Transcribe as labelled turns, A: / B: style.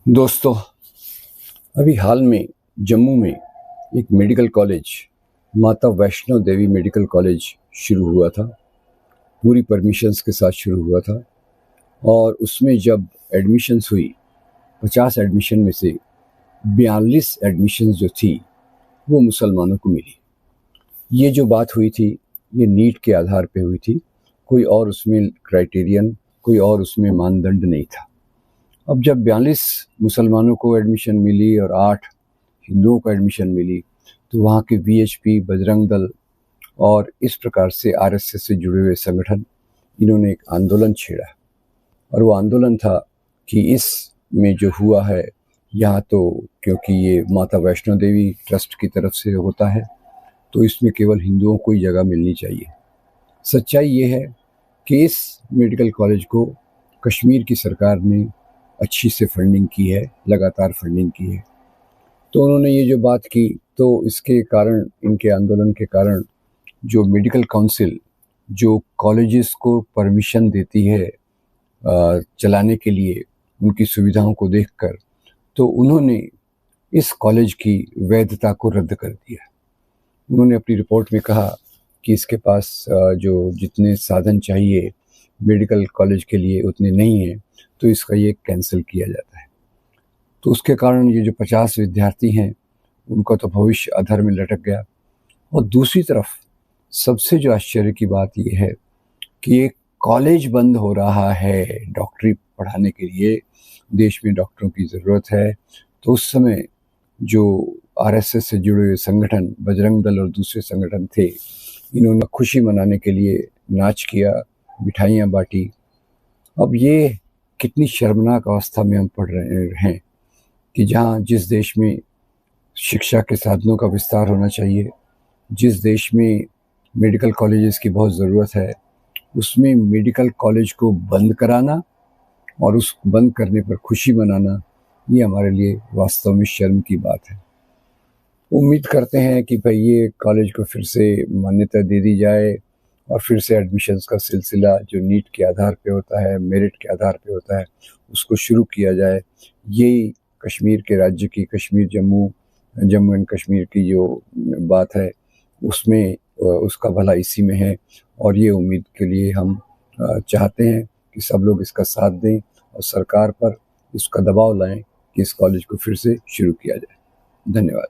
A: दोस्तों, अभी हाल में जम्मू में एक मेडिकल कॉलेज माता वैष्णो देवी मेडिकल कॉलेज शुरू हुआ था। पूरी परमिशंस के साथ शुरू हुआ था और उसमें जब एडमिशन्स हुई 50 एडमिशन में से 42 एडमिशन्स जो थी वो मुसलमानों को मिली। ये जो बात हुई थी ये नीट के आधार पे हुई थी। कोई और उसमें क्राइटेरियन, कोई और उसमें मानदंड नहीं था। अब जब 42 मुसलमानों को एडमिशन मिली और 8 हिंदुओं को एडमिशन मिली तो वहाँ के वीएचपी, बजरंग दल और इस प्रकार से आरएसएस से जुड़े हुए संगठन इन्होंने एक आंदोलन छेड़ा और वो आंदोलन था कि इसमें जो हुआ है यहाँ तो क्योंकि ये माता वैष्णो देवी ट्रस्ट की तरफ से होता है तो इसमें केवल हिंदुओं को ही जगह मिलनी चाहिए। सच्चाई ये है कि इस मेडिकल कॉलेज को कश्मीर की सरकार ने अच्छी से फंडिंग की है, लगातार फंडिंग की है। तो उन्होंने ये जो बात की तो इसके कारण, इनके आंदोलन के कारण जो मेडिकल काउंसिल जो कॉलेजेस को परमिशन देती है चलाने के लिए उनकी सुविधाओं को देखकर, तो उन्होंने इस कॉलेज की वैधता को रद्द कर दिया। उन्होंने अपनी रिपोर्ट में कहा कि इसके पास जो जितने साधन चाहिए मेडिकल कॉलेज के लिए उतने नहीं हैं, तो इसका ये कैंसिल किया जाता है। तो उसके कारण ये जो 50 विद्यार्थी हैं उनका तो भविष्य अधर में लटक गया। और दूसरी तरफ सबसे जो आश्चर्य की बात ये है कि एक कॉलेज बंद हो रहा है डॉक्टरी पढ़ाने के लिए, देश में डॉक्टरों की ज़रूरत है। तो उस समय जो आरएसएस से जुड़े हुए संगठन, बजरंग दल और दूसरे संगठन थे, इन्होंने खुशी मनाने के लिए नाच किया, मिठाइयाँ बांटी। अब ये कितनी शर्मनाक अवस्था में हम पढ़ रहे हैं कि जहाँ जिस देश में शिक्षा के साधनों का विस्तार होना चाहिए, जिस देश में मेडिकल कॉलेजेस की बहुत ज़रूरत है, उसमें मेडिकल कॉलेज को बंद कराना और उस बंद करने पर खुशी मनाना, ये हमारे लिए वास्तव में शर्म की बात है। उम्मीद करते हैं कि भाई ये कॉलेज को फिर से मान्यता दे दी जाए और फिर से एडमिशन्स का सिलसिला जो नीट के आधार पे होता है, मेरिट के आधार पे होता है, उसको शुरू किया जाए। यही कश्मीर के राज्य की, कश्मीर जम्मू एंड कश्मीर की जो बात है उसमें उसका भला इसी में है। और ये उम्मीद के लिए हम चाहते हैं कि सब लोग इसका साथ दें और सरकार पर इसका दबाव लाएं कि इस कॉलेज को फिर से शुरू किया जाए। धन्यवाद।